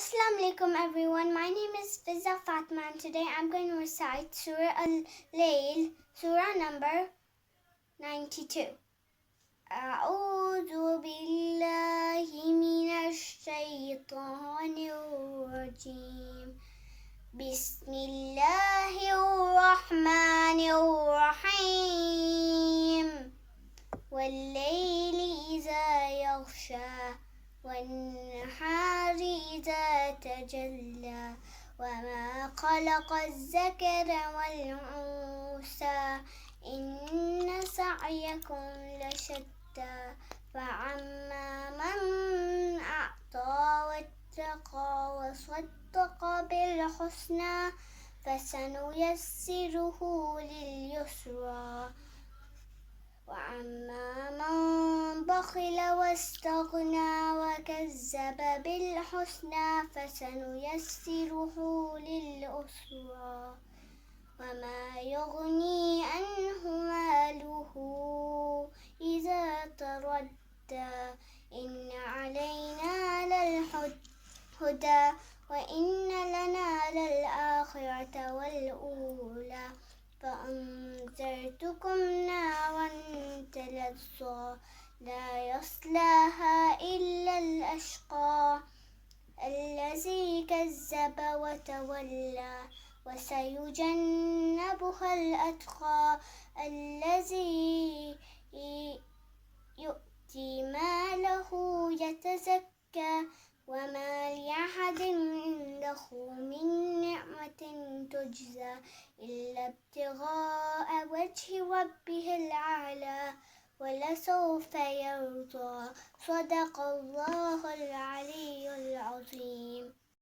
Assalamu alaikum everyone. My name is Fizza Fatma and today I'm going to recite Surah Al-Layl, Surah number 92. أعوذ بالله من الشيطان الرجيم. بسم الله الرحمن الرحيم. والليل إذا يغشى والنهار إذا تجلى وما خلق الذكر والأنثى إن سعيكم لشتى فأما من أعطى واتقى وصدق بالحسنى فسنيسره لليسرى وأما من بخل واستغنى وكذب بالحسنى فسنيسره للعسرى وما يغني عنه ماله إذا تردى إن علينا للهدى وإن لنا للآخرة والأولى فأنذرتكم نارا تلظى لا يصلاها إلا الأشقى الذي كذب وتولى وسيجنبها الأتقى الذي يؤتي ماله يتزكى وما لأحد عنده من نعمة تجزى إلا ابتغاء وجه ربه الأعلى ولسوف يرضى. صدق الله العلي العظيم.